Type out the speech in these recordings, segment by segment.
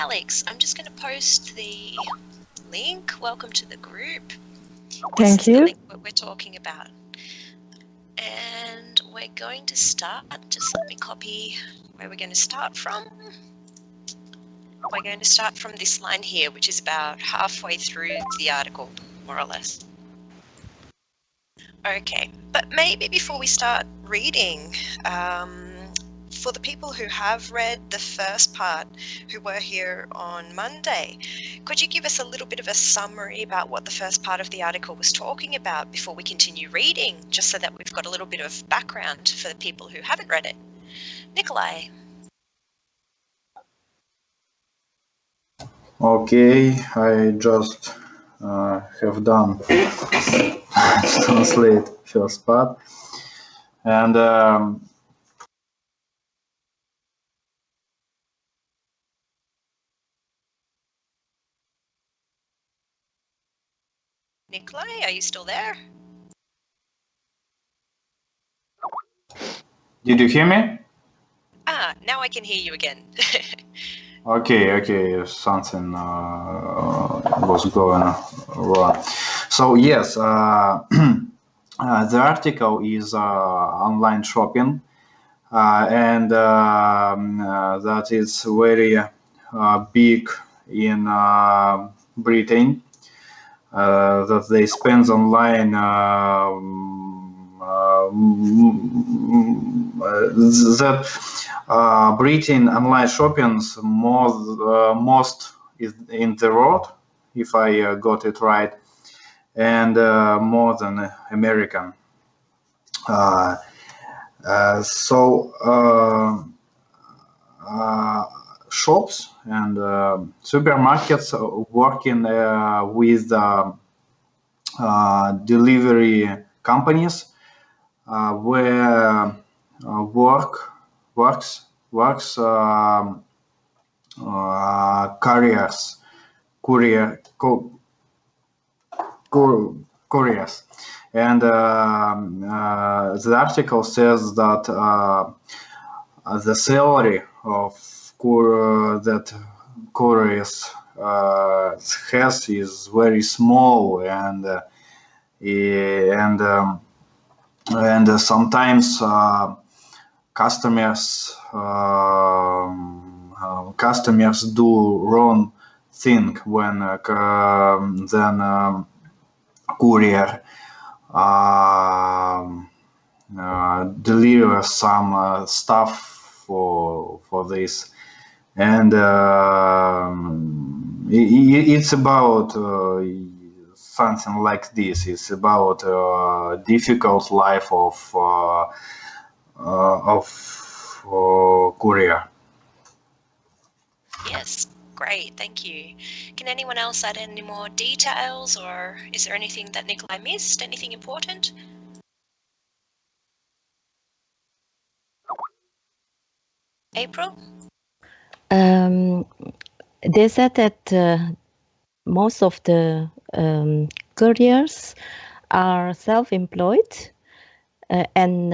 Alex, I'm just going to post the link. Welcome to the group. Thank you. This is the link that we're talking about. And we're going to start. Just let me copy where we're going to start from. We're going to start from this line here, which is about halfway through the article, more or less. Okay, but maybe before we start reading, for the people who have read the first part, who were here on Monday, could you give us a little bit of a summary about what the first part of the article was talking about before we continue reading, just so that we've got a little bit of background for the people who haven't read it? Nikolai. Okay, I just have done translate first part, and Nikolai, are you still there? did you hear me? Ah, now I can hear you again. Okay, something was going wrong. So yes, the article is online shopping, and that is very big in Britain. That they spend online that Britain online shopping's most is in the world, if I got it right, and more than American. Shops and supermarkets working with delivery companies where works couriers, and the article says that the salary of that couriers has is very small, and sometimes customers do wrong thing when then courier deliver some stuff for this, and it's about something like this. It's about difficult life of courier. Yes, great, thank you. Can anyone else add any more details, or is there anything that Nikolai missed? Anything important? April? They said that most of the couriers are self-employed, and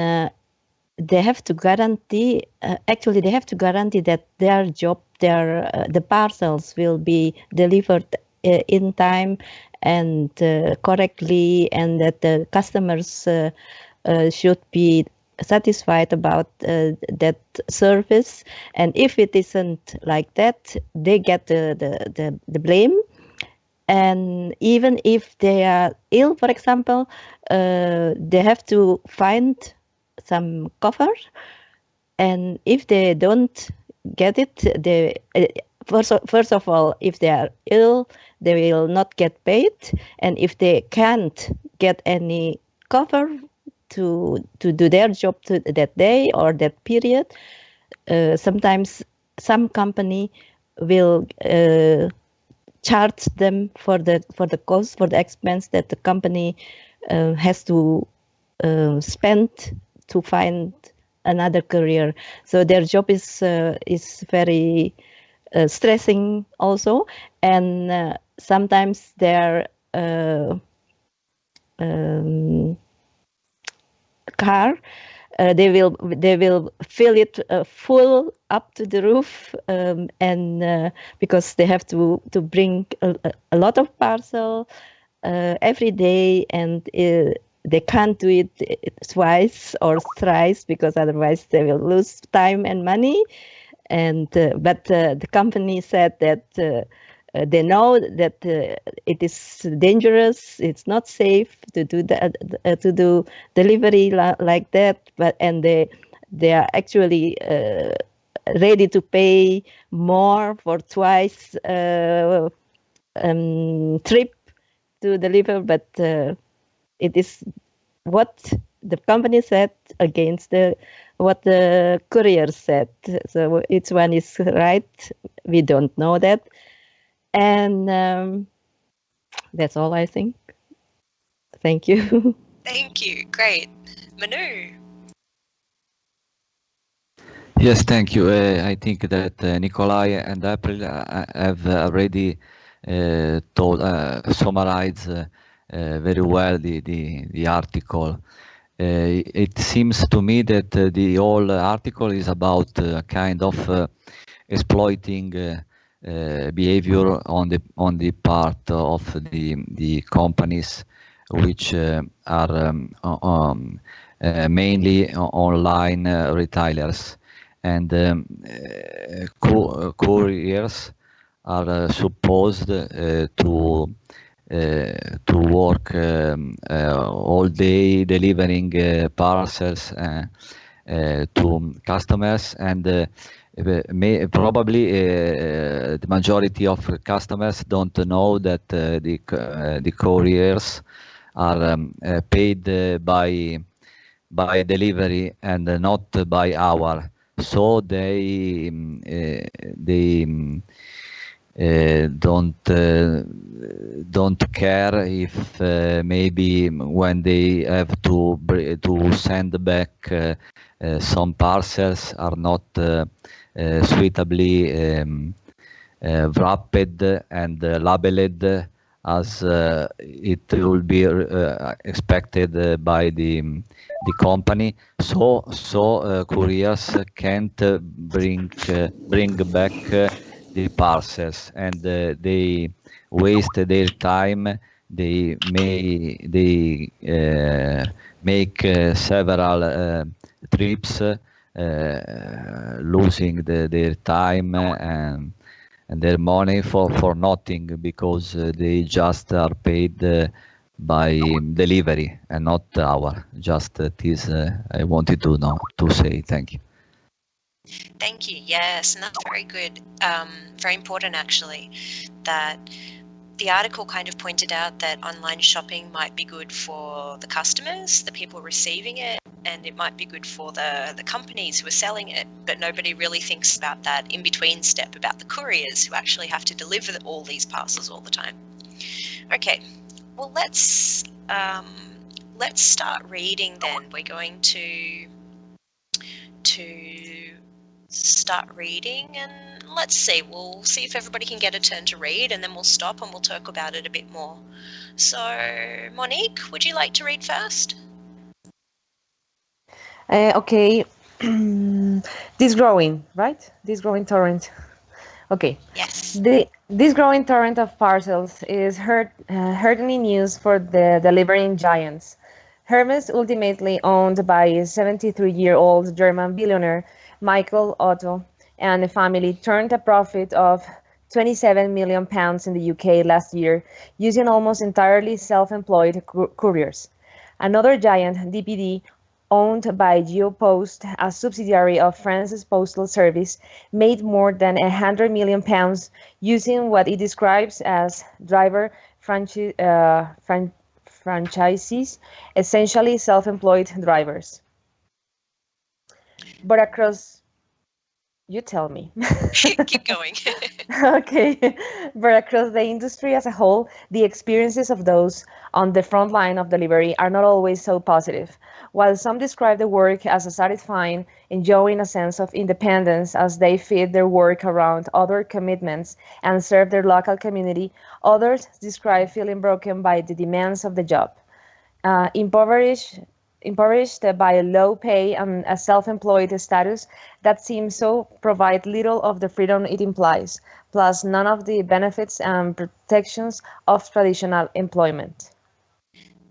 they have to guarantee. Actually, they have to guarantee that their job, the parcels will be delivered in time and correctly, and that the customers should be satisfied about that service. And if it isn't like that, they get the blame. And even if they are ill, for example, they have to find some cover. And if they don't get it, they first of all, if they are ill, they will not get paid. And if they can't get any cover to do their job that day or that period, sometimes some company will charge them for the cost, for the expense that the company has to spend to find another career. So their job is very stressing also, and sometimes their car they will fill it full up to the roof, and because they have to bring a lot of parcel every day, and they can't do it twice or thrice, because otherwise they will lose time and money. And but the company said that they know that it is dangerous, it's not safe to do that, to do delivery like that. But and they are actually ready to pay more for twice trip to deliver, but it is what the company said against what the courier said. So each one is right. We don't know that, and that's all I think. Thank you. Thank you. Great. Manu. Yes, thank you. I think that Nikolai and April have already summarized very well the article. It seems to me that the whole article is about kind of exploiting behavior on the part of the companies, which are mainly online retailers, and couriers are supposed to work all day delivering parcels to customers, and probably the majority of customers don't know that the couriers are paid by delivery and not by hour. So they don't care if maybe when they have to send back some parcels are not suitably wrapped and labeled as it will be expected by the company. So couriers can't bring back the parcels, and they waste their time. They make several trips, losing their time and their money for nothing, because they just are paid by delivery and not hour. Just this I wanted to say. Thank you. Thank you. Yes, and that's very good. Very important, actually, that the article kind of pointed out that online shopping might be good for the customers, the people receiving it, and it might be good for the companies who are selling it, but nobody really thinks about that in-between step, about the couriers who actually have to deliver all these parcels all the time. Okay, well, let's start reading then. We're going to start reading, and let's see, we'll see if everybody can get a turn to read, and then we'll stop and we'll talk about it a bit more. So Monique, would you like to read first? Okay. This growing, right? This growing torrent. Okay. Yes. This growing torrent of parcels is hurting news for the delivering giants. Hermes, ultimately owned by 73-year-old German billionaire Michael Otto and a family, turned a profit of £27 million in the UK last year, using almost entirely self-employed couriers. Another giant, DPD, owned by GeoPost, a subsidiary of France's Postal Service, made more than £100 million using what it describes as driver franchises, essentially self-employed drivers. But across, you tell me. Keep going. Okay, but across the industry as a whole, the experiences of those on the front line of delivery are not always so positive. While some describe the work as a satisfying, enjoying a sense of independence as they fit their work around other commitments and serve their local community, others describe feeling broken by the demands of the job. Impoverished impoverished by low pay and a self-employed status that seems so provide little of the freedom it implies, plus none of the benefits and protections of traditional employment.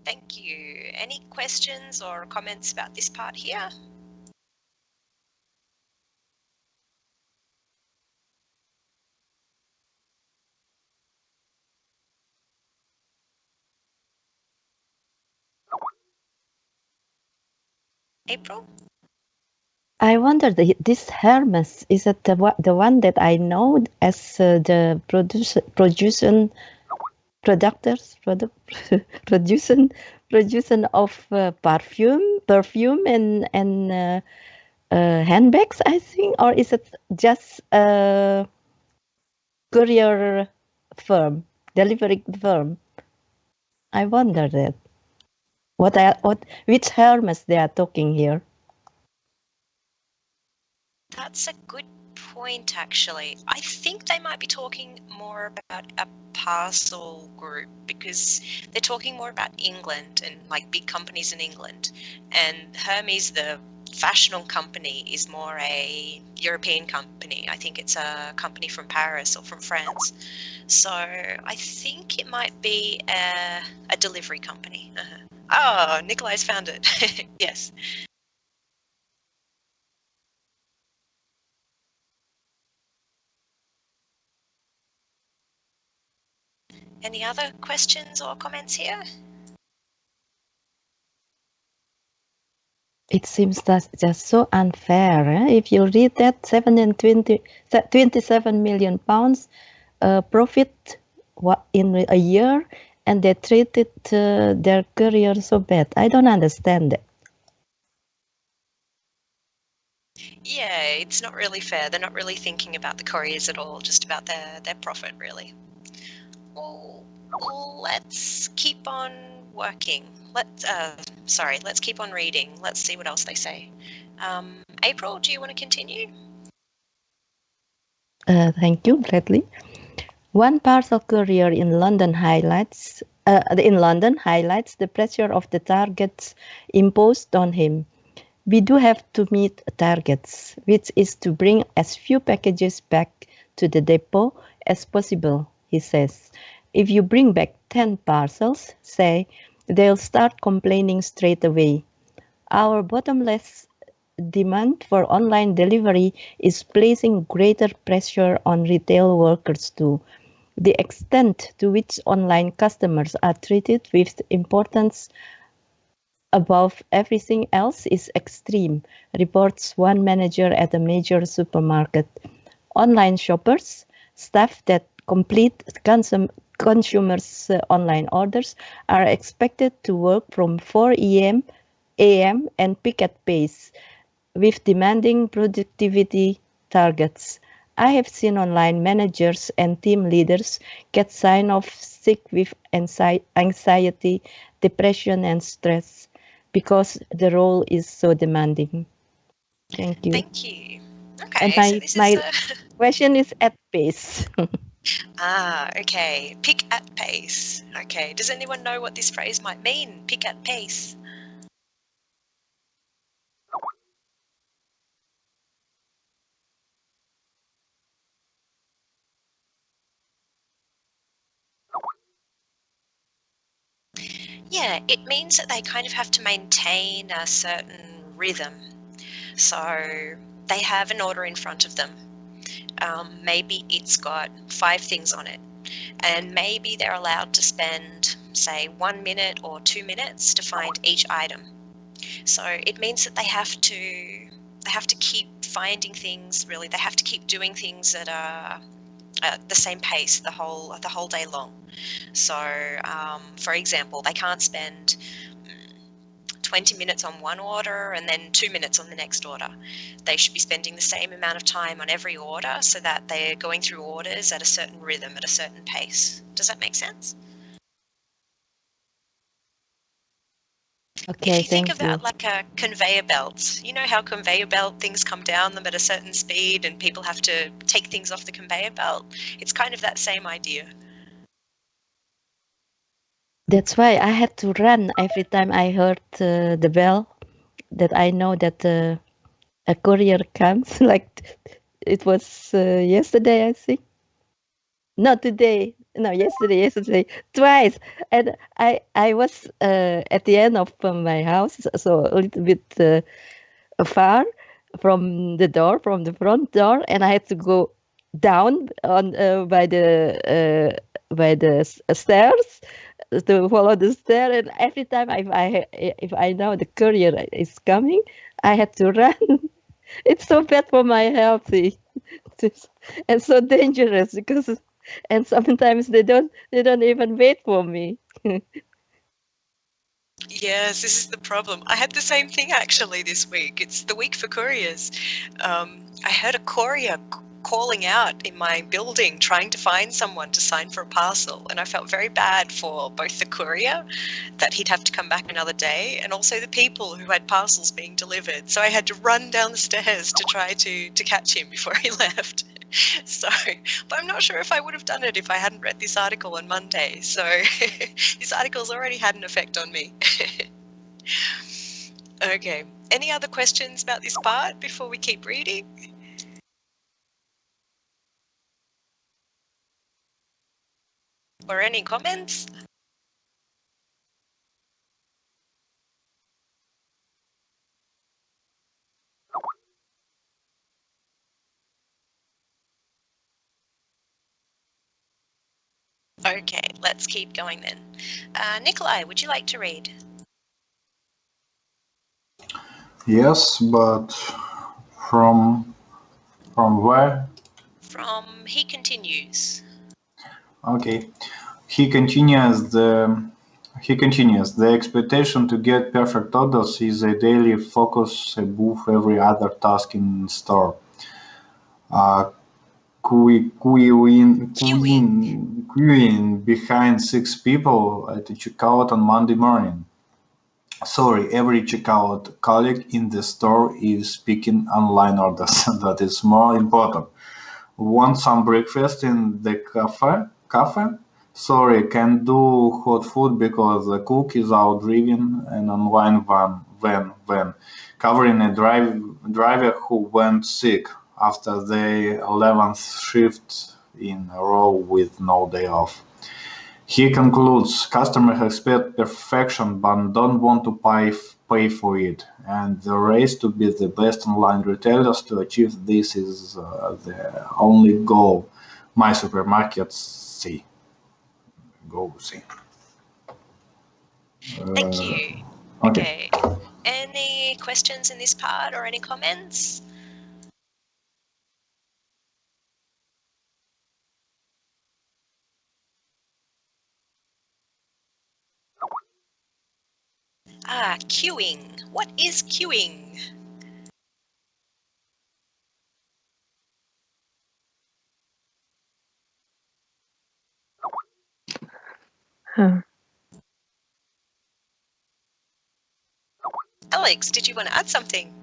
Thank you. Any questions or comments about this part here? April? I wonder, this Hermes, is it the one that I know as the producing of perfume and handbags, I think, or is it just a courier firm, delivery firm? I wonder that. Which Hermes they are talking here? That's a good point, actually. I think they might be talking more about a parcel group because they're talking more about England and like big companies in England. And Hermes, the fashion company, is more a European company. I think it's a company from Paris or from France. So I think it might be a delivery company. Oh, Nikolai's found it. Yes. Any other questions or comments here? It seems that's just so unfair. If you read that, 27 million pounds profit in a year, and they treated their career so bad. I don't understand it. Yeah, it's not really fair. They're not really thinking about the couriers at all, just about their profit, really. Well, let's keep on working. Let's keep on reading. Let's see what else they say. April, do you want to continue? Thank you, Bradley. One parcel courier in London highlights the pressure of the targets imposed on him. We do have to meet targets, which is to bring as few packages back to the depot as possible, he says. If you bring back 10 parcels, say, they'll start complaining straight away. Our bottomless demand for online delivery is placing greater pressure on retail workers too. The extent to which online customers are treated with importance above everything else is extreme, reports one manager at a major supermarket. Online shoppers, staff that complete consumers' online orders, are expected to work from 4 a.m. and pick at pace, with demanding productivity targets. I have seen online managers and team leaders get sign off sick with anxiety, depression, and stress because the role is so demanding. Thank you. Thank you. Okay, And so this my is question is at pace. okay. Pick at pace. Okay, does anyone know what this phrase might mean? Pick at pace. Yeah, it means that they kind of have to maintain a certain rhythm. So they have an order in front of them. Maybe it's got 5 things on it, and maybe they're allowed to spend, say, 1 minute or 2 minutes to find each item. So it means that they have to keep finding things. Really, they have to keep doing things that are at the same pace the whole day long. So, for example, they can't spend 20 minutes on one order and then 2 minutes on the next order. They should be spending the same amount of time on every order so that they're going through orders at a certain rhythm, at a certain pace. Does that make sense? Okay, if you think thank about you. like a conveyor belt, you know how conveyor belt things come down them at a certain speed and people have to take things off the conveyor belt? It's kind of that same idea. That's why I had to run every time I heard the bell, that I know that a courier comes. Like it was yesterday, I think. Not today. No, yesterday, twice. And I was at the end of my house, so a little bit far from the front door, and I had to go down on by the stairs to follow the stair. And every time if I know the courier is coming, I had to run. It's so bad for my health. And so dangerous because and sometimes they don't even wait for me. Yes, this is the problem. I had the same thing actually this week. It's the week for couriers. I heard a courier calling out in my building trying to find someone to sign for a parcel, and I felt very bad for both the courier, that he'd have to come back another day, and also the people who had parcels being delivered. So I had to run down the stairs to try to catch him before he left. So, but I'm not sure if I would have done it if I hadn't read this article on Monday. So this article's already had an effect on me. Okay, any other questions about this part before we keep reading? Or any comments? Okay, let's keep going then. Nikolai, would you like to read? Yes, but from where? From He Continues. Okay. He continues the expectation to get perfect orders is a daily focus above every other task in store. Queuing behind 6 people at the checkout on Monday morning. Sorry, every checkout colleague in the store is picking online orders. That is more important. Want some breakfast in the cafe? Sorry, can't do hot food because the cook is out driving an online van, covering a driver who went sick after the 11th shift in a row with no day off. He concludes, customers expect perfection but don't want to pay for it, and the race to be the best online retailers to achieve this is the only goal my supermarkets see. Go see. Thank you. Okay. Any questions in this part or any comments? Queuing. What is queuing? Alex, did you want to add something?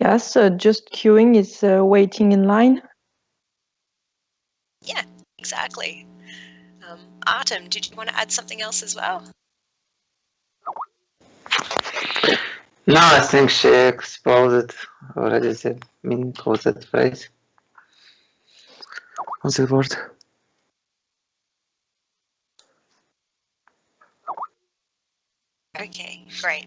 Yes, just queuing is waiting in line. Yeah, exactly. Artem, did you want to add something else as well? No, I think she exposed already the meaning of that phrase. What's the word? Okay, great.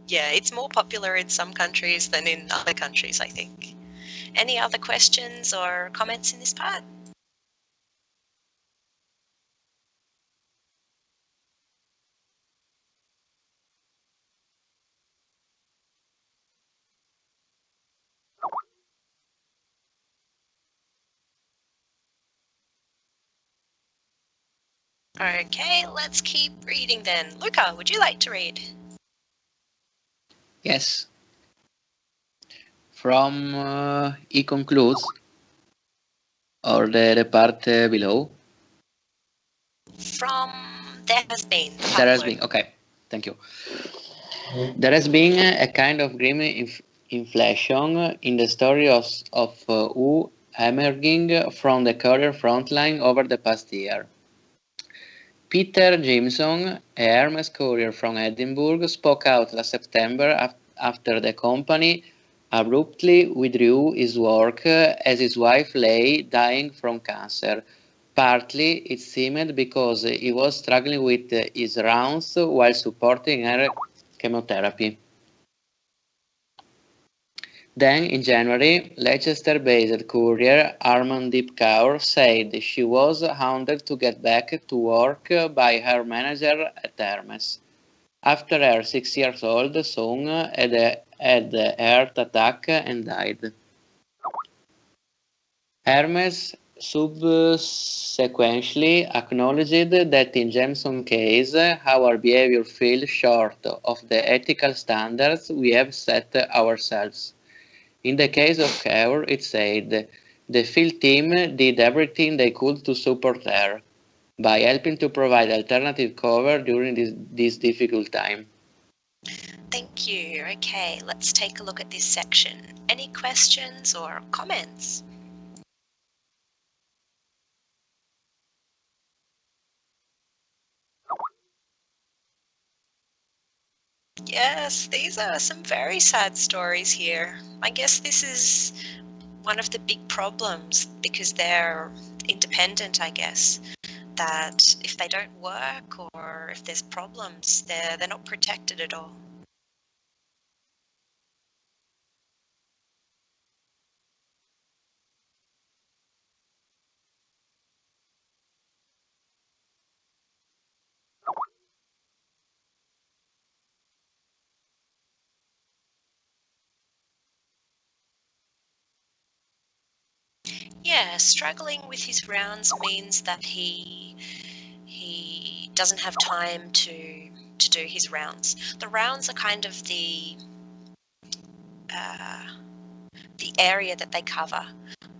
Yeah, it's more popular in some countries than in other countries, I think. Any other questions or comments in this part? Okay, let's keep reading then. Luca, would you like to read? Yes. From he concludes, or the part below? From There Has Been. There has been, okay, thank you. There has been a kind of grim inflation in the story of who emerging from the career frontline over the past year. Peter Jameson, a Hermes courier from Edinburgh, spoke out last September after the company abruptly withdrew his work as his wife lay dying from cancer. Partly, it seemed, because he was struggling with his rounds while supporting her chemotherapy. Then, in January, Leicester-based courier Armandeep Kaur said she was hounded to get back to work by her manager at Hermes after her 6-year-old son had a heart attack and died. Hermes subsequently acknowledged that in Jameson's case, our behavior fell short of the ethical standards we have set ourselves. In the case of Kaur, it said, the field team did everything they could to support her, by helping to provide alternative cover during this difficult time. Thank you. Okay, let's take a look at this section. Any questions or comments? Yes, these are some very sad stories here. I guess this is one of the big problems because they're independent, I guess, that if they don't work or if there's problems, they're not protected at all. Yeah, struggling with his rounds means that he doesn't have time to do his rounds. The rounds are kind of the area that they cover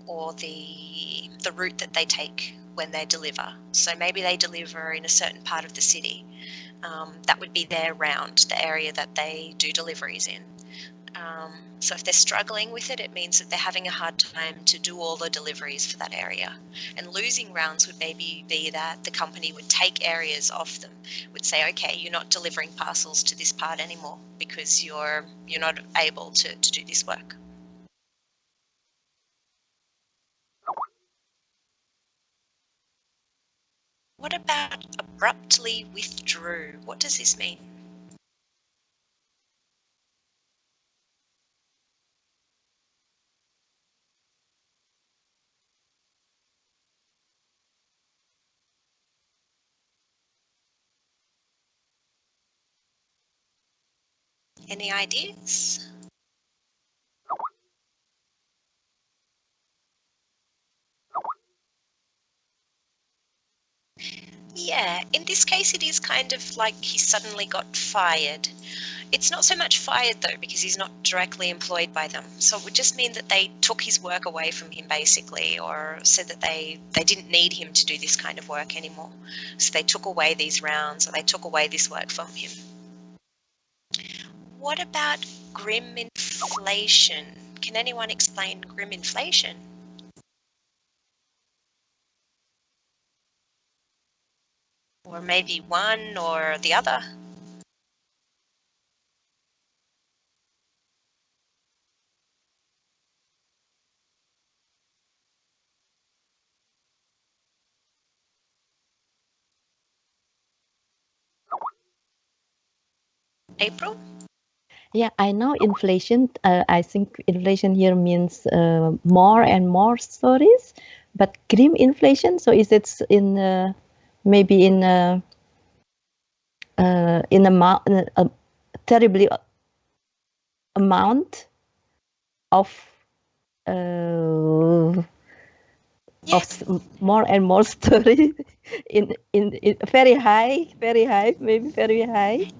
or the route that they take when they deliver. So maybe they deliver in a certain part of the city. That would be their round, the area that they do deliveries in. So if they're struggling with it, it means that they're having a hard time to do all the deliveries for that area. And losing rounds would maybe be that the company would take areas off them, would say, okay, you're not delivering parcels to this part anymore because you're not able to do this work. What about abruptly withdrew? What does this mean? Any ideas? Yeah, in this case it is kind of like he suddenly got fired. It's not so much fired though, because he's not directly employed by them. So it would just mean that they took his work away from him basically, or said that they didn't need him to do this kind of work anymore. So they took away these rounds, or they took away this work from him. What about grim inflation? Can anyone explain grim inflation? Or maybe one or the other? April? Yeah, I know inflation. I think inflation here means more and more stories, but grim inflation. So is it in maybe in a terribly amount of more and more story in very high, maybe very high.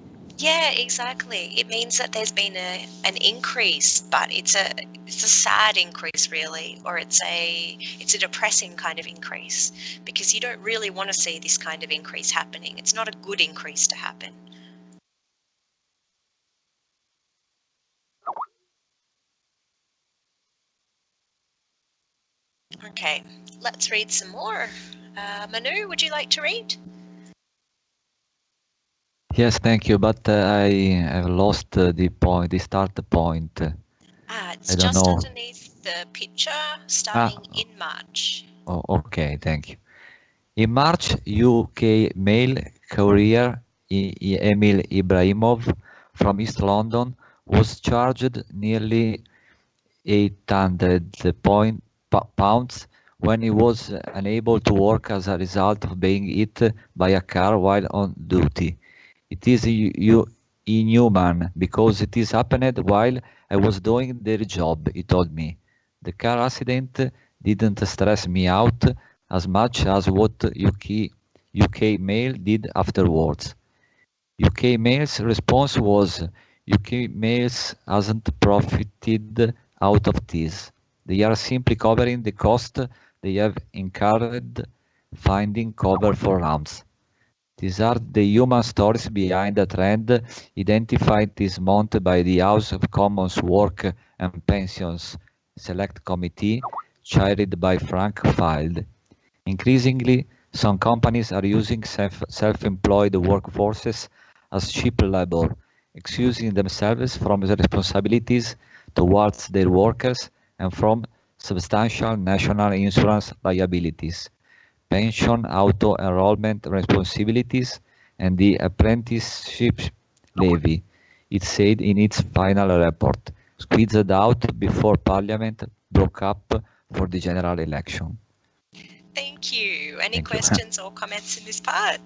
Yeah, exactly. It means that there's been an increase, but it's a sad increase really, or it's a depressing kind of increase, because you don't really want to see this kind of increase happening. It's not a good increase to happen. Okay, let's read some more. Manu, would you like to read? Yes, thank you, but I have lost the point, the start point. It's I don't just know. underneath the picture, starting in March. Oh, okay, thank you. In March, UK mail courier Emil Ibrahimov from East London was charged nearly 800 pounds when he was unable to work as a result of being hit by a car while on duty. It is inhuman because it is happened while I was doing their job, he told me. The car accident didn't stress me out as much as what UK Mail did afterwards. UK Mail's response was, UK Mails hasn't profited out of this. They are simply covering the cost they have incurred finding cover for ramps. These are the human stories behind the trend identified this month by the House of Commons Work and Pensions Select Committee, chaired by Frank Field. Increasingly, some companies are using self-employed workforces as cheap labor, excusing themselves from the responsibilities towards their workers and from substantial national insurance liabilities, pension auto-enrollment responsibilities, and the apprenticeship levy, it said in its final report, squeezed out before Parliament broke up for the general election. Thank you. Any Thank you. questions or comments in this part?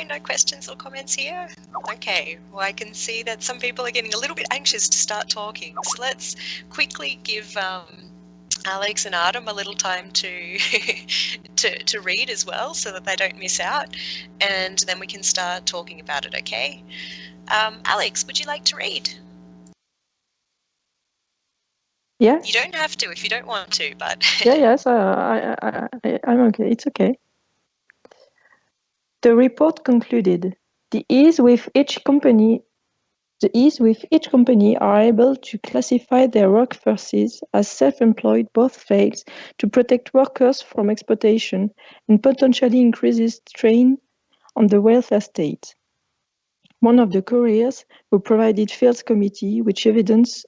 No questions or comments here? Okay, well, I can see that some people are getting a little bit anxious to start talking. So let's quickly give Alex and Artem a little time to, to read as well so that they don't miss out. And then we can start talking about it, okay? Alex, would you like to read? Yes. You don't have to if you don't want to, but... Yes, I'm okay. It's okay. The report concluded, the ease with each company are able to classify their workforces as self-employed both fails to protect workers from exploitation and potentially increases strain on the welfare state. One of the couriers who provided Field's committee with evidence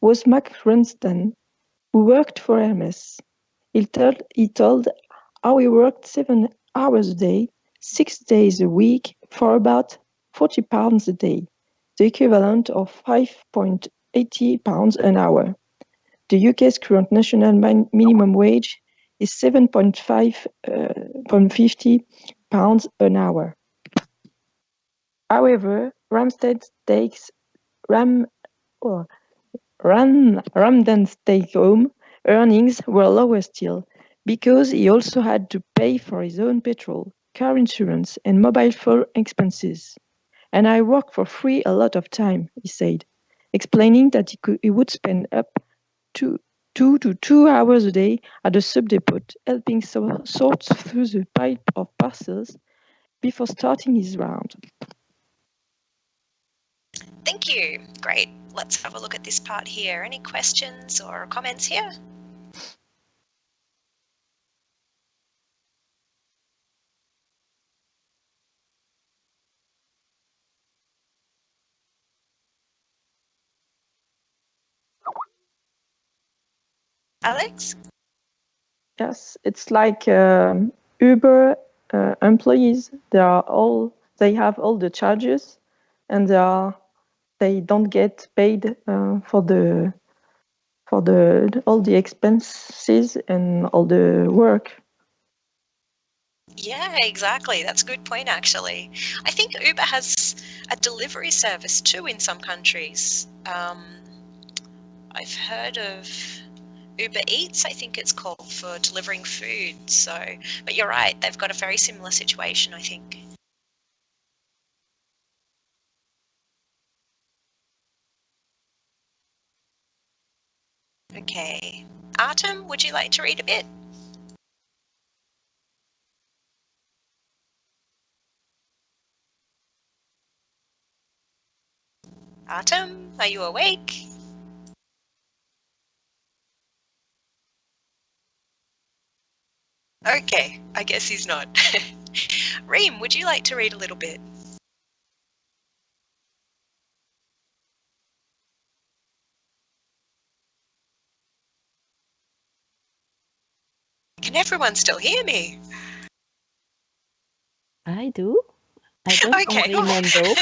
was Mac Runston, who worked for Hermes. He told how he worked 7 hours a day, 6 days a week, for about £40 a day, the equivalent of £5.80 an hour. The UK's current national minimum wage is £7.50 an hour. However, Ramsden's take-home earnings were lower still, because he also had to pay for his own petrol, car insurance, and mobile phone expenses. And I work for free a lot of time, he said, explaining that he would spend up to 2 hours a day at the sub-depot, helping sort through the pile of parcels before starting his round. Thank you. Great. Let's have a look at this part here. Any questions or comments here? Alex? Yes, it's like Uber employees. They have all the charges, and they don't get paid for all the expenses and all the work. Yeah, exactly. That's a good point, actually. I think Uber has a delivery service too in some countries. I've heard of Uber Eats, I think it's called, for delivering food. So, but you're right, they've got a very similar situation, I think. Okay. Artem, would you like to read a bit? Artem, are you awake? Okay, I guess he's not. Reem, would you like to read a little bit? Can everyone still hear me? I do. I don't know Okay. Reem though.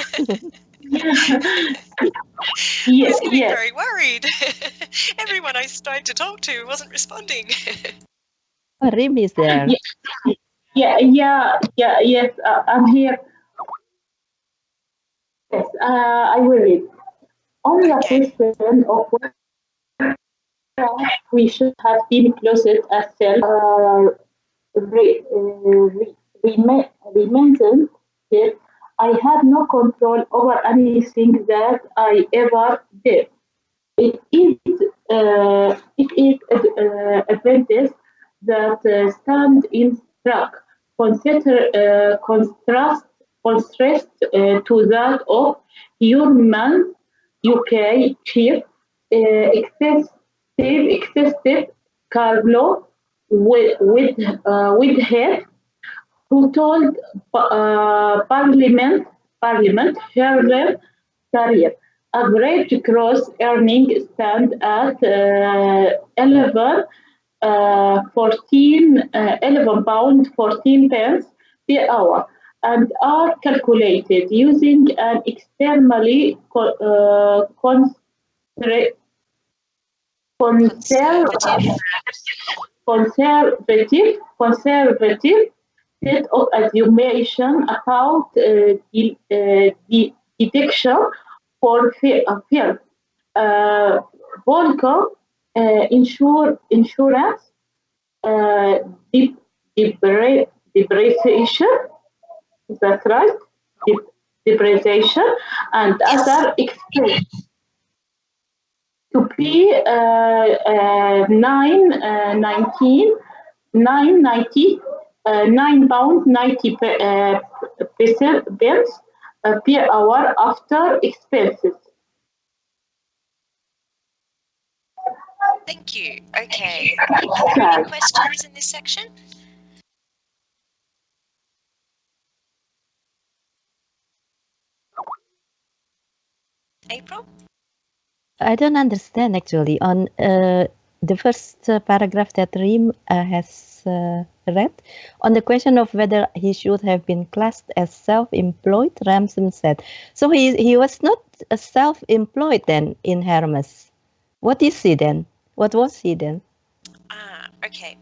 I was getting very worried. Everyone I tried to talk to wasn't responding. Reem is there. Yes, I'm here. Yes, I will read. On the Okay. question of whether we should have been closed as self remained it, I had no control over anything that I ever did. It is events that stand in stark contrast to that of human UK chief excessive Carlo Whitehead, who told Parliament her career average gross earnings stand at 11 pound 14 pence per hour and are calculated using an extremely Conservative. conservative set of assumption about the detection for fear. Uh, Volcker insurance, uh, depreciation, is that right? Depreciation and Yes. other expenses to be 9 pound 90 pence per hour after expenses. Thank you. Okay. Are there any questions in this section? April? I don't understand actually. On the first paragraph that Reem has read, on the question of whether he should have been classed as self-employed, Ramson said. So he was not a self-employed then in Hermes. What is he then? What was he then? Okay.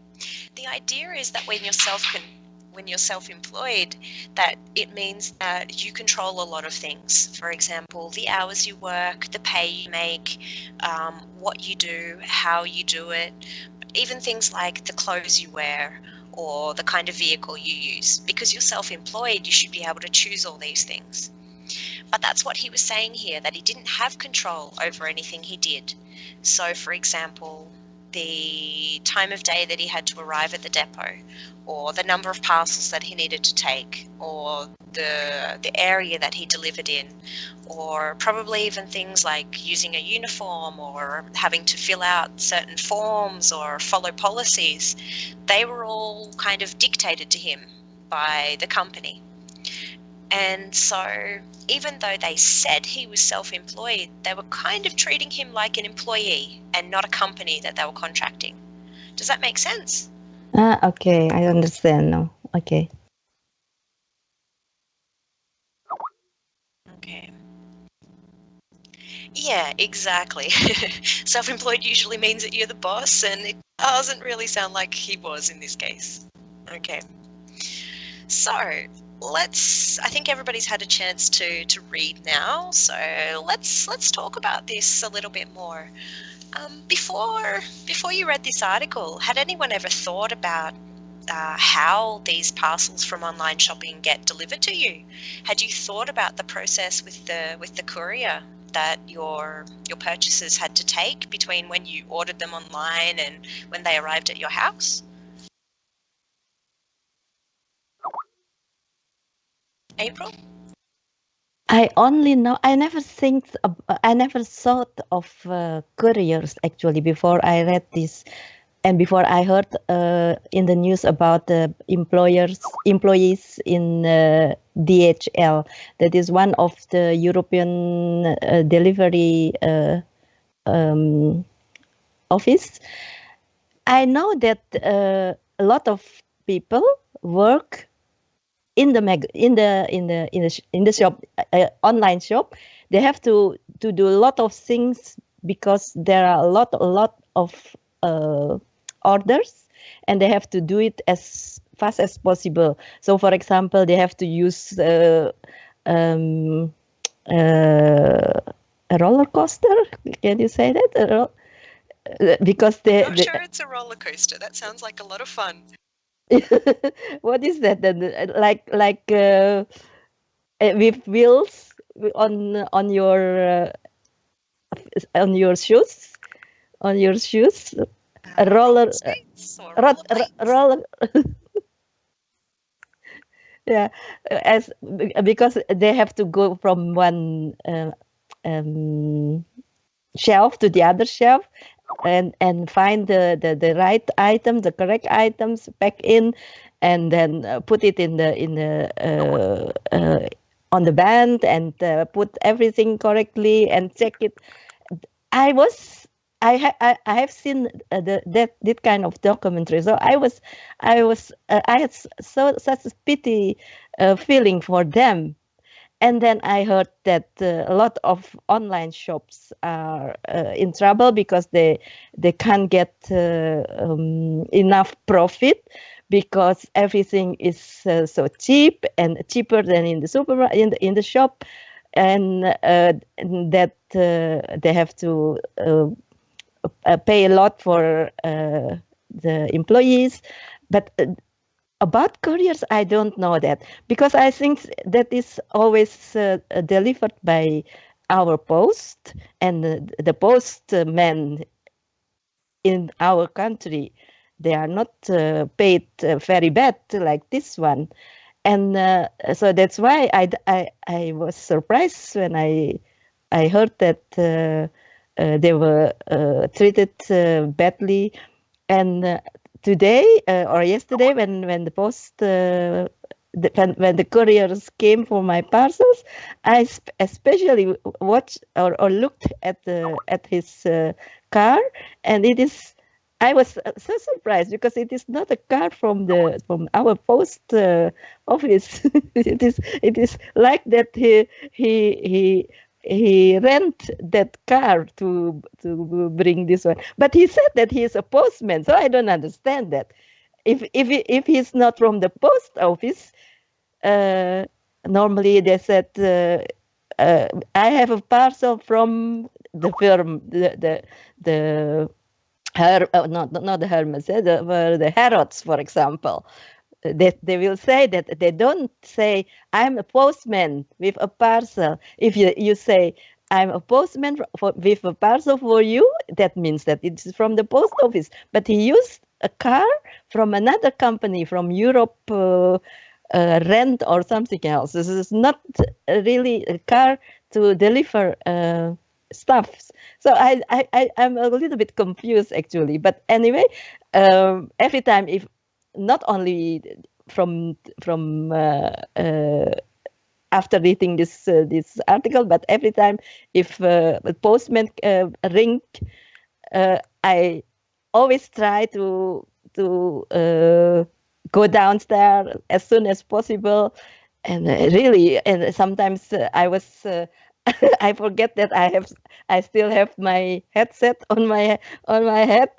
The idea is that when you're self-employed, that it means that you control a lot of things. For example, the hours you work, the pay you make, what you do, how you do it, even things like the clothes you wear or the kind of vehicle you use. Because you're self-employed, you should be able to choose all these things. But that's what he was saying here, that he didn't have control over anything he did. So, for example, the time of day that he had to arrive at the depot, or the number of parcels that he needed to take, or the area that he delivered in, or probably even things like using a uniform or having to fill out certain forms or follow policies. They were all kind of dictated to him by the company. And so even though they said he was self-employed, they were kind of treating him like an employee and not a company that they were contracting. Does that make sense? Okay, I understand now. Okay. Okay. Yeah, exactly. Self-employed usually means that you're the boss, and it doesn't really sound like he was in this case. Okay. So I think everybody's had a chance to read now, so let's talk about this a little bit more. Before you read this article, had anyone ever thought about how these parcels from online shopping get delivered to you? Had you thought about the process with the courier that your purchases had to take between when you ordered them online and when they arrived at your house? April? I only know. I never I never thought of couriers actually before I read this, and before I heard in the news about the employees in DHL. That is one of the European delivery office. I know that a lot of people work in the shop, online shop. They have to do a lot of things because there are a lot of orders, and they have to do it as fast as possible. So, for example, they have to use a roller coaster. Can you say that? Because Not sure it's a roller coaster. That sounds like a lot of fun. what is that then? Like with wheels on your shoes, a roller skates or rollerblades? roller. Yeah, as because they have to go from one shelf to the other shelf, and find the right item, the correct items, pack in, and then put it in the on the band, and put everything correctly and check it. I have seen that kind of documentary. So I had such a pity feeling for them. And then I heard that a lot of online shops are in trouble because they can't get enough profit, because everything is so cheap, and cheaper than in the supermarket, in the shop, and that they have to pay a lot for the employees. But about couriers, I don't know that, because I think that is always delivered by our post, and the postmen in our country, they are not paid very bad like this one. And so that's why I was surprised when I heard that they were treated badly. And today or yesterday, when the post when the couriers came for my parcels, I especially watched or looked at his car, and it is. I was so surprised because it is not a car from our post office. It is like that he rent that car to bring this one. But he said that he is a postman, so I don't understand that. If he's not from the post office, normally they said, I have a parcel from the firm, not the Hermes, the Harrods, for example. They will say that. They don't say, I'm a postman with a parcel. If you say, I'm a postman with a parcel for you, that means that it is from the post office. But he used a car from another company from Europe, rent or something else. This is not really a car to deliver stuff. So I'm a little bit confused actually. But anyway, every time, if not only from after reading this article, but every time if a postman ring, I always try to go downstairs as soon as possible. And really, and sometimes I was I forget that I still have my headset on my head.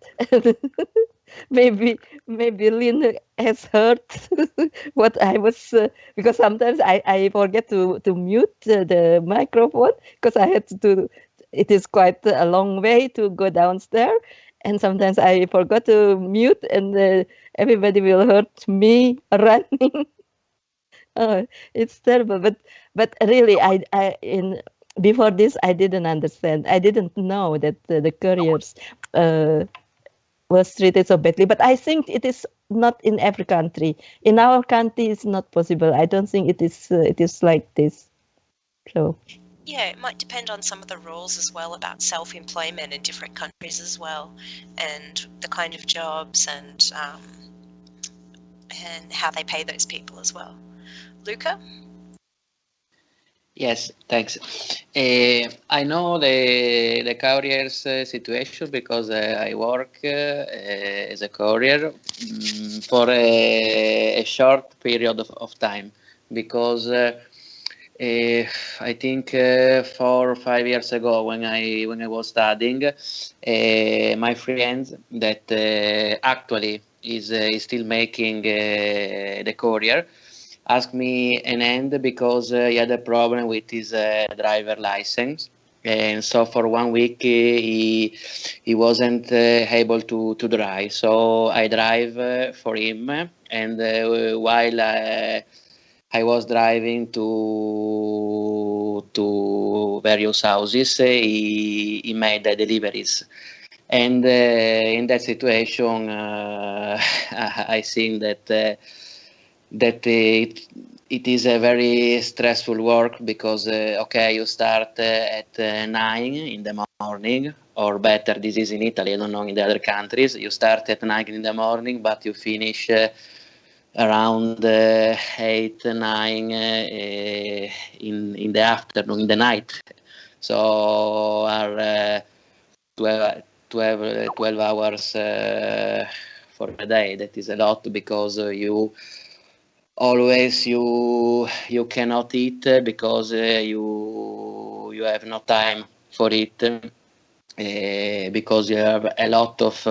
maybe Lynn has heard what I was, because sometimes I forget to mute the microphone, because I had to. It is quite a long way to go downstairs, and sometimes I forgot to mute, and everybody will hurt me running. Oh, it's terrible. But really, before this, I didn't understand. I didn't know that the couriers was treated so badly. But I think it is not in every country. In our country, it's not possible. I don't think it is like this. flow. Yeah, it might depend on some of the rules as well about self-employment in different countries as well, and the kind of jobs and how they pay those people as well. Luca? Yes, thanks. I know the courier's situation because I work as a courier for a short period of time because I think 4 or 5 years ago when I was studying, my friend that actually is still making the courier asked me an end because he had a problem with his driver license, and so for 1 week he wasn't able to drive. So I drive for him, and while I was driving to various houses, he made the deliveries. And in that situation, I think that it is a very stressful work because okay, you start at 9 in the morning, or better, this is in Italy, I don't know in the other countries, you start at 9 in the morning but you finish around 8 9 in the afternoon, in the night. So are 12 hours for a day. That is a lot because you always you cannot eat because you have no time for it because you have a lot of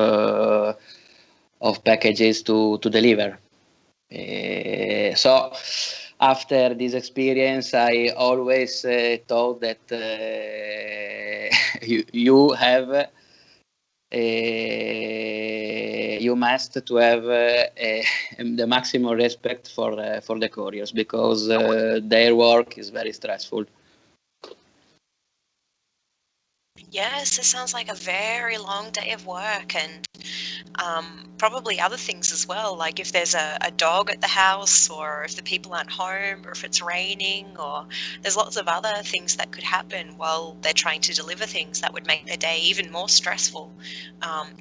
packages to deliver. So after this experience, I always thought that you have you must to have the maximum respect for the couriers because their work is very stressful. Yes, it sounds like a very long day of work, and probably other things as well, like if there's a dog at the house, or if the people aren't home, or if it's raining, or there's lots of other things that could happen while they're trying to deliver things that would make their day even more stressful.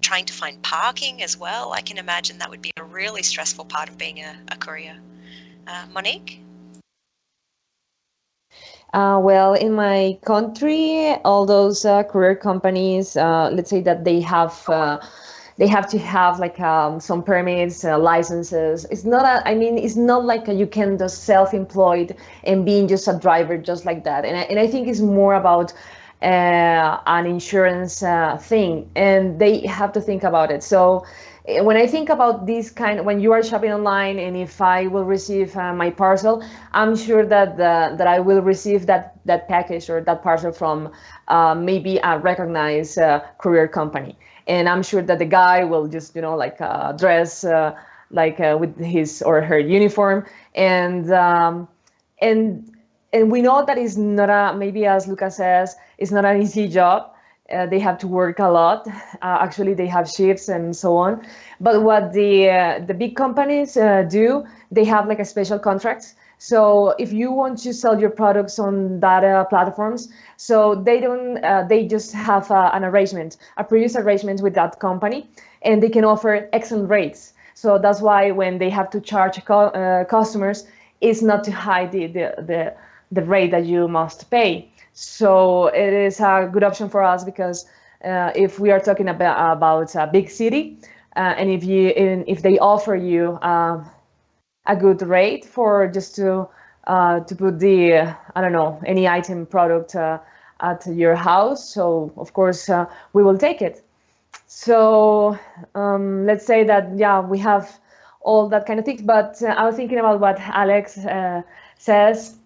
Trying to find parking as well, I can imagine that would be a really stressful part of being a courier. Monique? Well, in my country, all those courier companies, let's say that they have to have like some permits, licenses. It's not a, I mean, it's not like you can just self-employed and being just a driver just like that. And I think it's more about an insurance thing, and they have to think about it. So when I think about this kind, when you are shopping online, and if I will receive my parcel, I'm sure that that I will receive that package or that parcel from maybe a recognized courier company, and I'm sure that the guy will just like dress with his or her uniform, and and we know that it's not a, maybe as Lucas says, it's not an easy job. They have to work a lot. Actually, they have shifts and so on. But what the big companies do, they have like a special contracts. So if you want to sell your products on that platforms, so they don't, they just have an arrangement, a previous arrangement with that company, and they can offer excellent rates. So that's why when they have to charge customers, it's not to hide the rate that you must pay. So it is a good option for us because if we are talking about a big city, and if they offer you a good rate for just to put the I don't know, any item product at your house, so of course we will take it. So let's say that we have all that kind of things. But I was thinking about what Alex says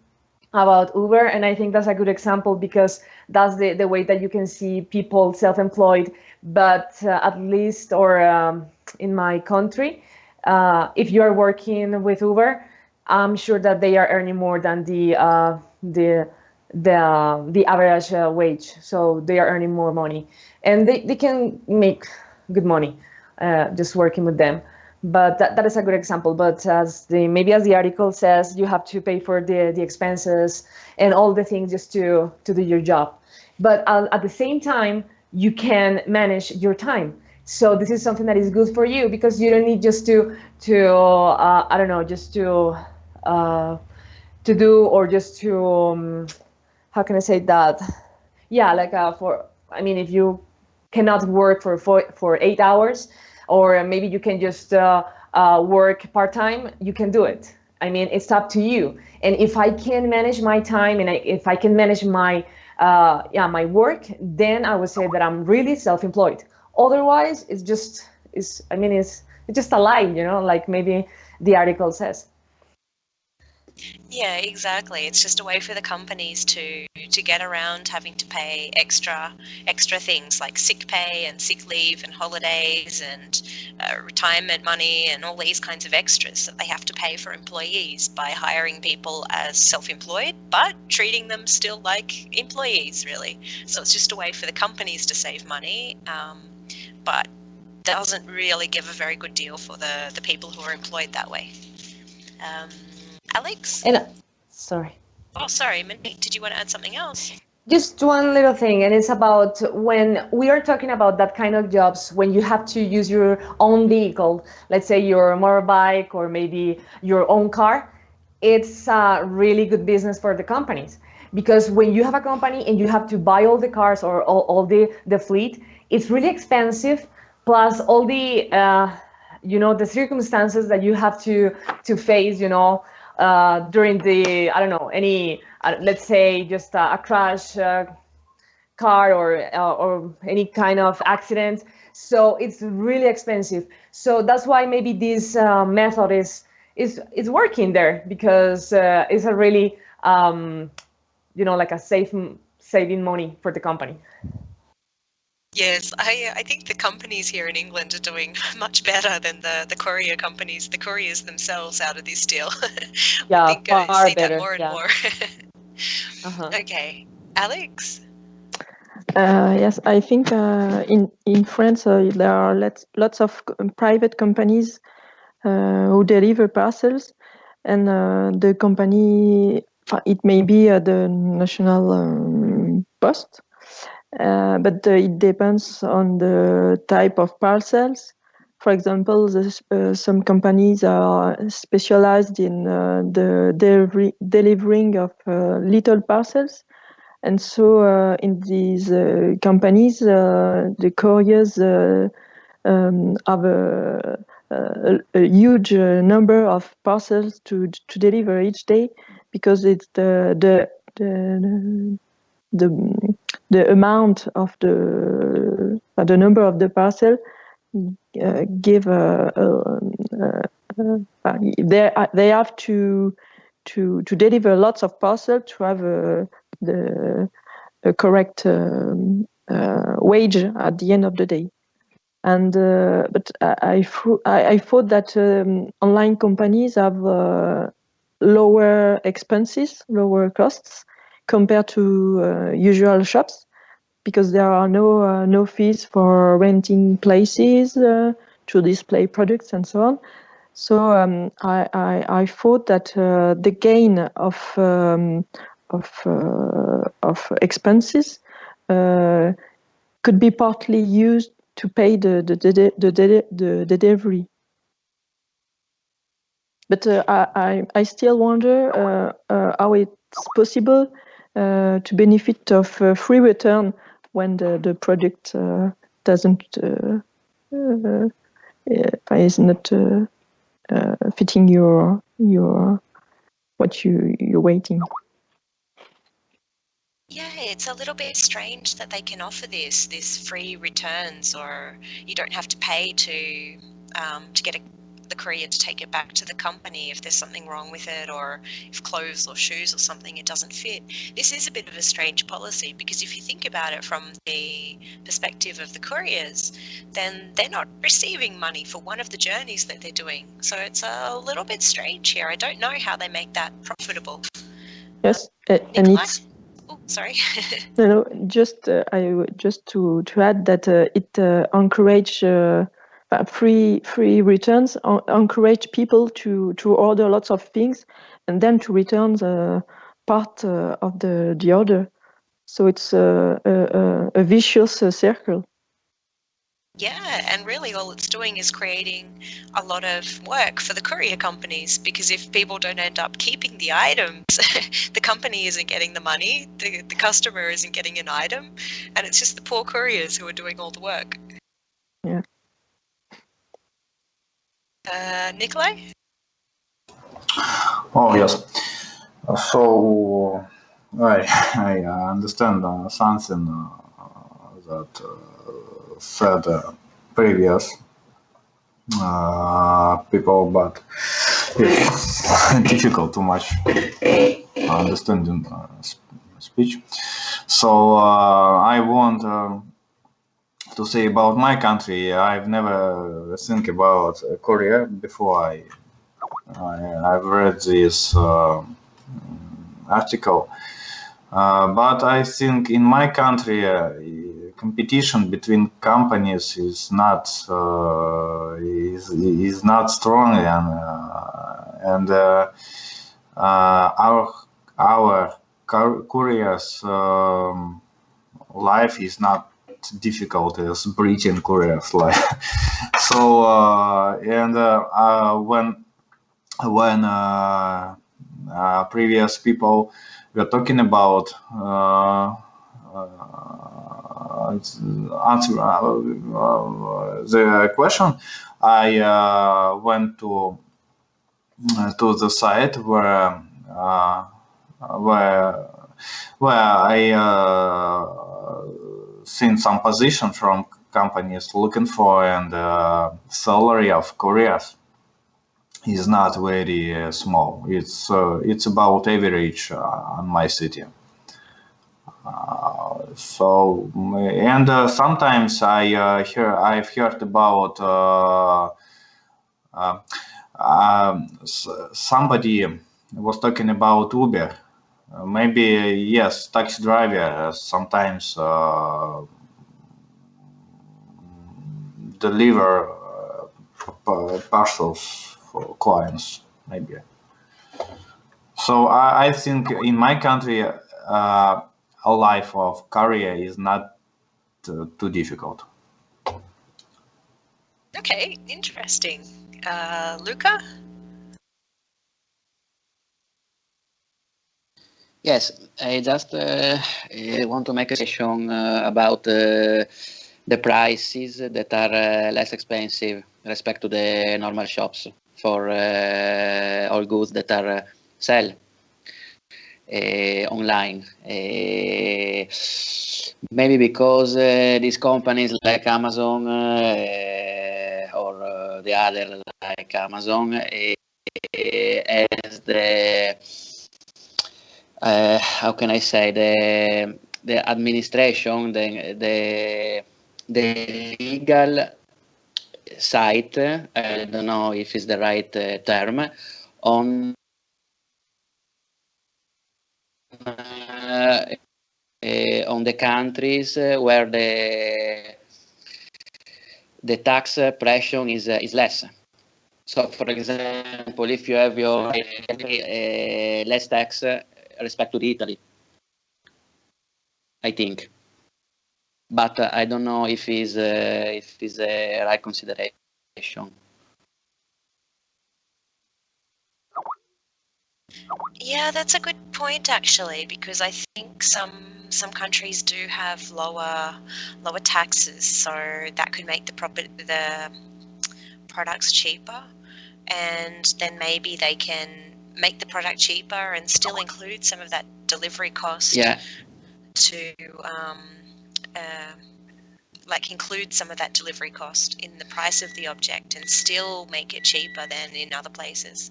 about Uber, and I think that's a good example because that's the way that you can see people self-employed. But at least, or in my country, if you are working with Uber, I'm sure that they are earning more than the average wage. So they are earning more money, and they can make good money just working with them. But that is a good example. But maybe as the article says, you have to pay for the expenses and all the things just to do your job. But at the same time, you can manage your time. So this is something that is good for you because you don't need just to I don't know, just to do, or just to how can I say that? Yeah, like I mean, if you cannot work for 8 hours, or maybe you can just work part time, you can do it. I mean, it's up to you. And if I can manage my time, and if I can manage my my work, then I would say that I'm really self-employed. Otherwise, it's just it's just a lie, like maybe the article says. Yeah, exactly. It's just a way for the companies to get around having to pay extra things like sick pay and sick leave and holidays and retirement money and all these kinds of extras that they have to pay for employees by hiring people as self-employed, but treating them still like employees, really. So it's just a way for the companies to save money, but doesn't really give a very good deal for the people who are employed that way. Alex? Sorry. Oh, sorry, Monique, did you want to add something else? Just one little thing, and it's about when we are talking about that kind of jobs, when you have to use your own vehicle, let's say your motorbike or maybe your own car, it's a really good business for the companies. Because when you have a company and you have to buy all the cars or all the fleet, it's really expensive, plus all the the circumstances that you have to face, during the, I don't know, any, let's say just a crash car or any kind of accident. So it's really expensive. So that's why maybe this method is working there, because it's a really, like a saving money for the company. Yes, I think the companies here in England are doing much better than the courier companies, the couriers themselves, out of this deal. Yeah, I think far see better. that more and more. Okay, Alex? Yes, I think in France there are lots of private companies who deliver parcels, and the company, it may be the national post, but it depends on the type of parcels. For example, some companies are specialized in the delivering of little parcels. And so in these companies, the couriers have a huge number of parcels to deliver each day, because it's the amount of the number of the parcel give they have to deliver lots of parcels to have the correct wage at the end of the day. And but I thought that online companies have lower expenses, lower costs compared to usual shops, because there are no fees for renting places to display products and so on. So I thought that the gain of expenses could be partly used to pay the delivery. But I still wonder how it's possible to benefit of free return when the product doesn't is not fitting your what you're waiting. Yeah, it's a little bit strange that they can offer this free returns, or you don't have to pay to get the courier to take it back to the company if there's something wrong with it, or if clothes or shoes or something it doesn't fit. This is a bit of a strange policy, because if you think about it from the perspective of the couriers, then they're not receiving money for one of the journeys that they're doing. So it's a little bit strange here. I don't know how they make that profitable. Yes, and Nikolai? it's. Oh, sorry. No, just to add that it encourage free returns encourage people to order lots of things and then to return the part of the order. So it's a vicious circle. Yeah, and really all it's doing is creating a lot of work for the courier companies, because if people don't end up keeping the items, the company isn't getting the money, the customer isn't getting an item, and it's just the poor couriers who are doing all the work. Yeah. Nikolai? Oh, yes. So I understand something that said previous people, but it's difficult too much understanding speech. So I want to say about my country. I've never think about Korea before. I've read this article, but I think in my country competition between companies is not is not strong, and our couriers life is not difficult as Britain couriers life. So and when previous people were talking about answer the question, I went to the site where I seen some position from companies looking for, and salary of couriers is not very small. It's about average on my city. So and sometimes I've heard about somebody was talking about Uber. Maybe yes, taxi driver sometimes deliver parcels for clients, maybe. So I think in my country, a life of courier is not too difficult. Okay, interesting. Luca? Yes, I just want to make a question about the prices that are less expensive respect to the normal shops for all goods that are sell online. Maybe because these companies like Amazon or the other like Amazon as the how can I say, the administration, the legal site, I don't know if it's the right term, on the countries where the tax pressure is less. So, for example, if you have your less tax respect to Italy, I think, but I don't know if it's a right consideration. Yeah, that's a good point actually, because I think some countries do have lower taxes, so that could make the products cheaper, and then maybe they can make the product cheaper and still include some of that delivery cost. Yeah. To like include some of that delivery cost in the price of the object and still make it cheaper than in other places.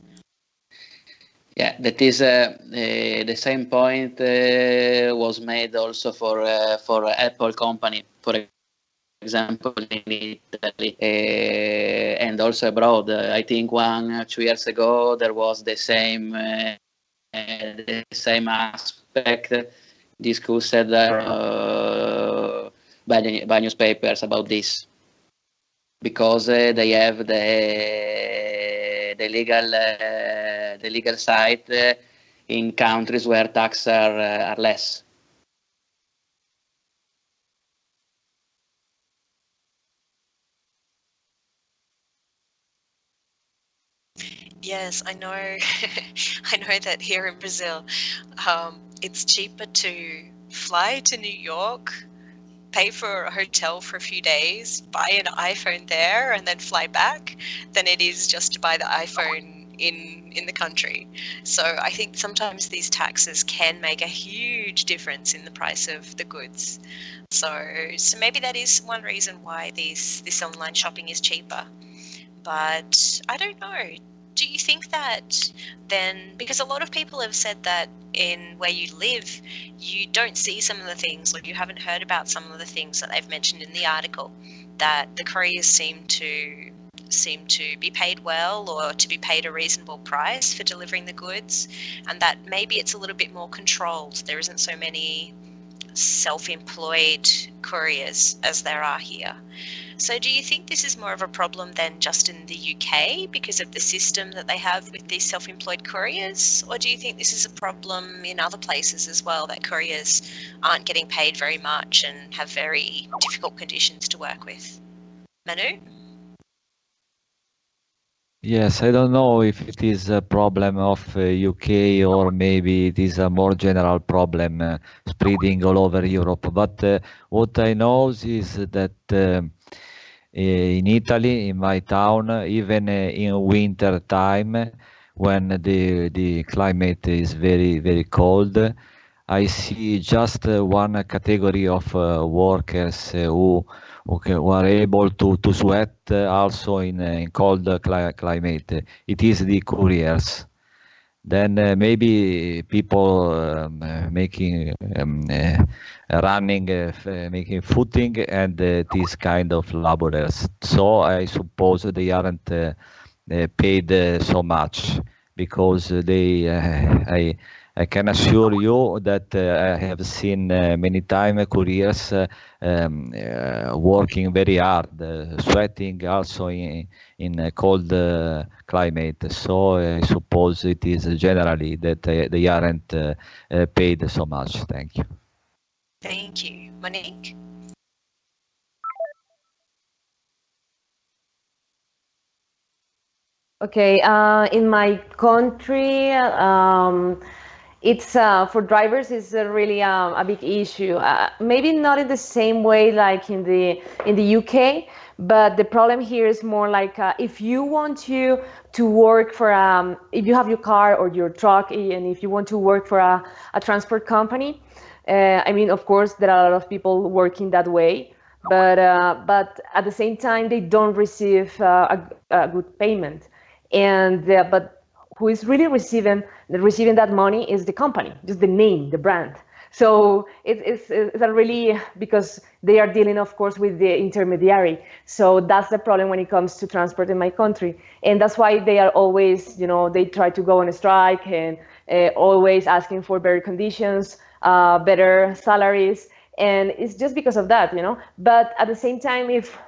Yeah, that is the same point was made also for Apple company, for example, in Italy and also abroad. I think 2 years ago there was the same aspect discussed by newspapers about this. because they have the legal side in countries where taxes are less. Yes, I know. I know that here in Brazil, it's cheaper to fly to New York, pay for a hotel for a few days, buy an iPhone there, and then fly back, than it is just to buy the iPhone in the country. So I think sometimes these taxes can make a huge difference in the price of the goods. So maybe that is one reason why this online shopping is cheaper. But I don't know. Do you think that then, because a lot of people have said that in where you live, you don't see some of the things, or you haven't heard about some of the things that they've mentioned in the article, that the couriers seem to be paid well, or to be paid a reasonable price for delivering the goods, and that maybe it's a little bit more controlled. There isn't so many self-employed couriers as there are here. So do you think this is more of a problem than just in the UK because of the system that they have with these self-employed couriers? Or do you think this is a problem in other places as well, that couriers aren't getting paid very much and have very difficult conditions to work with? Manu? Yes, I don't know if it is a problem of UK or maybe it is a more general problem spreading all over Europe. But what I know is that in Italy, in my town, even in winter time, when the climate is very cold, I see just one category of workers who are able to sweat also in cold climate. It is the couriers. Then maybe people making running, making footing, and this kind of laborers. So I suppose they aren't paid so much because I can assure you that I have seen many times couriers working very hard, sweating also in a cold climate. So I suppose it is generally that they aren't paid so much. Thank you. Thank you. Monique? Okay, in my country, it's for drivers is really a big issue. Maybe not in the same way like in the UK, but the problem here is more like if you want to work for if you have your car or your truck, and if you want to work for a transport company, I mean, of course, there are a lot of people working that way, but at the same time, they don't receive a good payment, and but who is really receiving that money is the company, just the name, the brand. So it's a really, because they are dealing, of course, with the intermediary. So that's the problem when it comes to transport in my country, and that's why they are always, they try to go on a strike, and always asking for better conditions, better salaries, and it's just because of that. But at the same time, if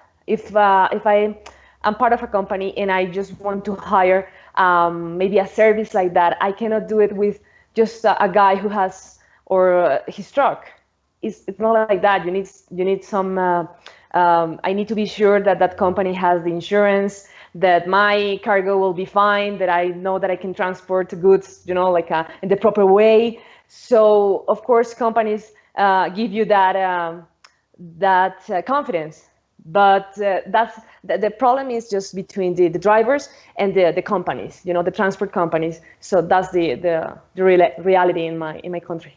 I'm part of a company and I just want to hire maybe a service like that, I cannot do it with just a guy who has or his truck. It's not like that. You need some. I need to be sure that that company has the insurance, that my cargo will be fine, that I know that I can transport goods, like in the proper way. So of course, companies give you that confidence. But that's the problem is just between the drivers and the companies, the transport companies. So that's the reality in my country.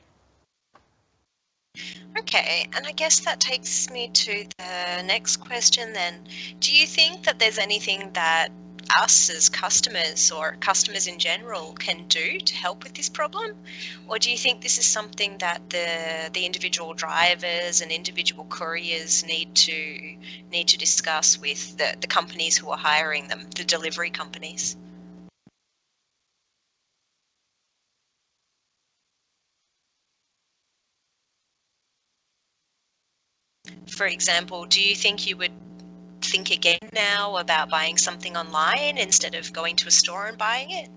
Okay, and I guess that takes me to the next question then. Do you think that there's anything that us as customers, or customers in general, can do to help with this problem? Or do you think this is something that the individual drivers and individual couriers need to discuss with the companies who are hiring them, the delivery companies? For example, do you think you would think again now about buying something online instead of going to a store and buying it?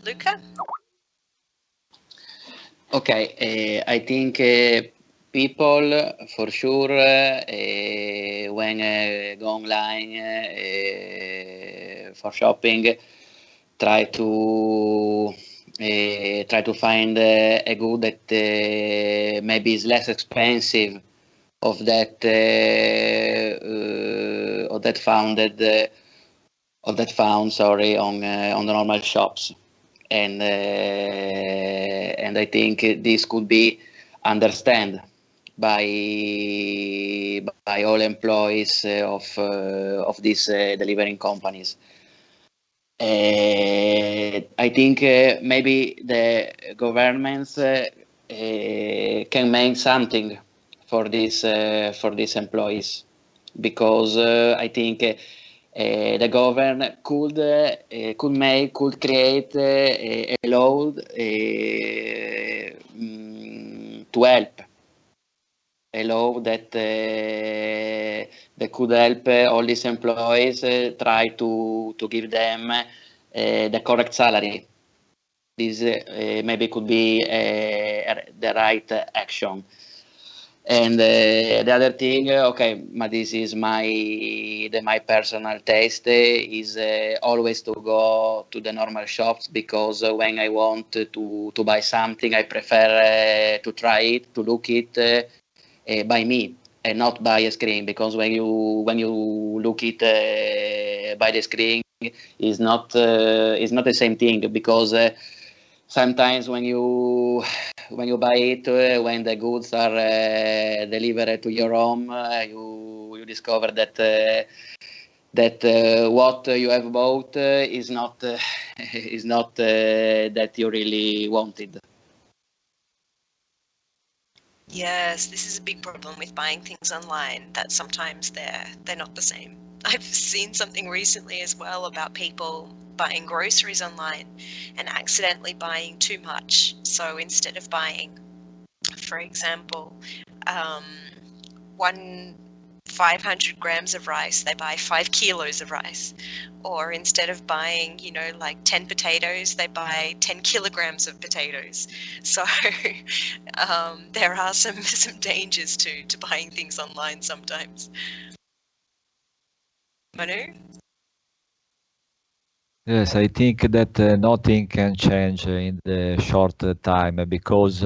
Luca? Okay, I think people for sure when go online for shopping try to find a good that maybe is less expensive of that found on the normal shops. And I think this could be understood by all employees of these delivering companies. I think maybe the governments can make something for these employees, because I think the government could create a law to help, a law that could help all these employees try to give them the correct salary. This maybe could be the right action. And the other thing, okay, but this is my personal taste, is always to go to the normal shops, because when I want to buy something, I prefer to try it, to look it by me, and not by a screen, because when you look it by the screen, is not the same thing, because sometimes when you buy it, when the goods are delivered to your home, you discover that what you have bought is not that you really wanted. Yes, this is a big problem with buying things online, that sometimes they're not the same. I've seen something recently as well about people buying groceries online and accidentally buying too much. So instead of buying, for example, 500 grams of rice, they buy 5 kilos of rice. Or instead of buying, like 10 potatoes, they buy 10 kilograms of potatoes. So there are some dangers to buying things online sometimes. Manu? Yes, I think that nothing can change in the short time, because,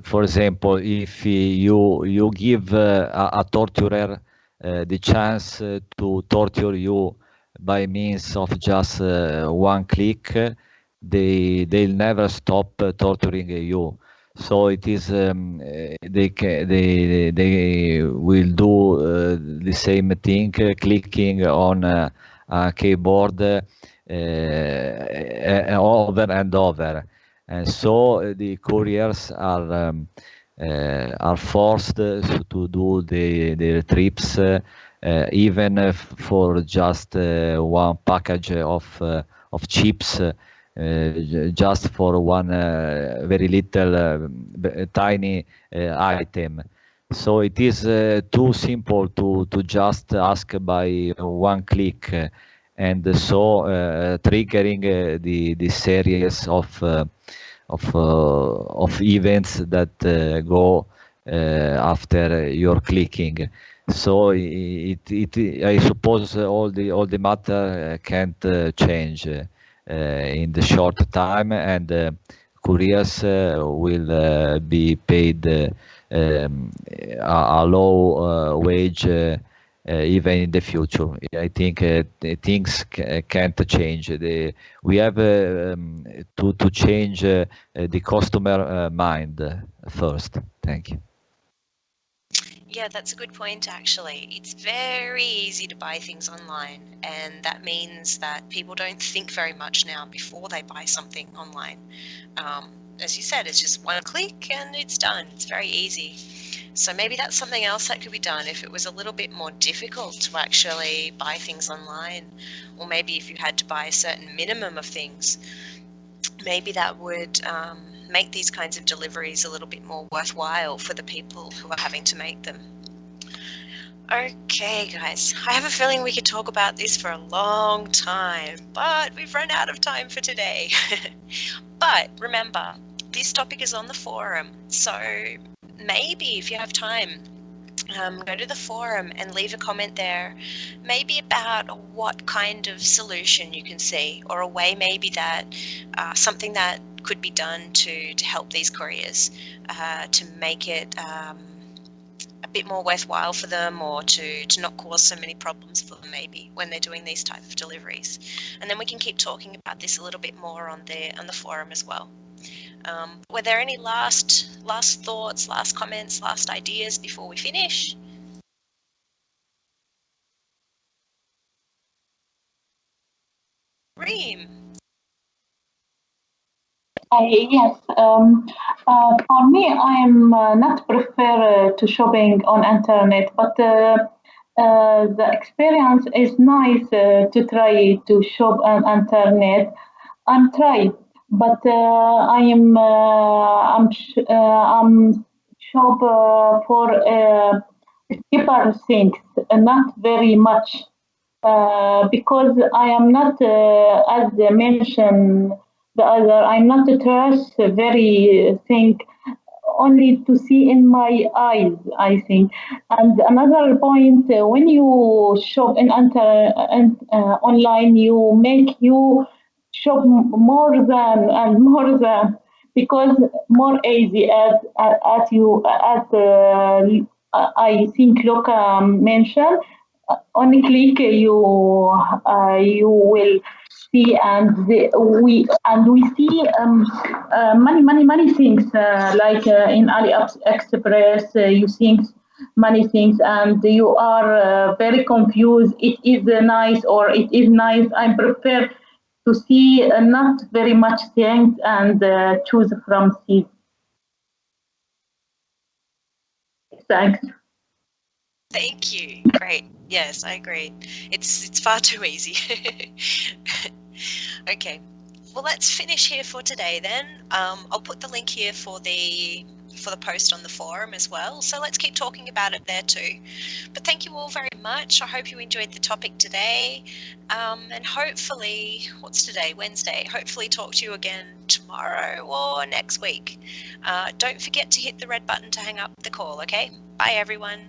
for example, if you give a torturer the chance to torture you by means of just one click, they'll never stop torturing you. So it is they will do the same thing, clicking on a keyboard over and over, and so the couriers are forced to do their trips, even for just one package of chips. Just for one very little tiny item. So it is too simple to just ask by one click, and so triggering the series of events that go after your clicking. So I suppose all the matter can't change in the short time, and couriers will be paid a low wage even in the future. I think things can't change. We have to change the customer mind first. Thank you. Yeah, that's a good point, actually. It's very easy to buy things online, and that means that people don't think very much now before they buy something online. As you said, it's just one click and it's done. It's very easy. So maybe that's something else that could be done if it was a little bit more difficult to actually buy things online, or maybe if you had to buy a certain minimum of things, maybe that would make these kinds of deliveries a little bit more worthwhile for the people who are having to make them. Okay, guys, I have a feeling we could talk about this for a long time, but we've run out of time for today. But remember, this topic is on the forum, so maybe if you have time, go to the forum and leave a comment there, maybe about what kind of solution you can see, or a way maybe that something that could be done to help these couriers to make it a bit more worthwhile for them, or to not cause so many problems for them maybe when they're doing these type of deliveries. And then we can keep talking about this a little bit more on the forum as well. Were there any last thoughts, last comments, last ideas before we finish? Reem. Yes. For me, I am not prefer to shopping on internet, but the experience is nice to try to shop on internet. I'm try, but I'm shop for cheaper things, not very much. Because I am not, as I mentioned the other, I'm not a trust very thing only to see in my eyes, I think. And another point, when you shop online, you make you shop more than and more than, because more easy as you as I think Luca mentioned. On a click, you will see, and we see many things in AliExpress. You think many things, and you are very confused. It is nice or it is nice. I prefer to see not very much things and choose from these. Thanks. Thank you. Great. Yes, I agree. It's far too easy. Okay. Well, let's finish here for today then. I'll put the link here for the post on the forum as well. So let's keep talking about it there too. But thank you all very much. I hope you enjoyed the topic today. And hopefully, what's today? Wednesday. Hopefully talk to you again tomorrow or next week. Don't forget to hit the red button to hang up the call, okay? Bye, everyone.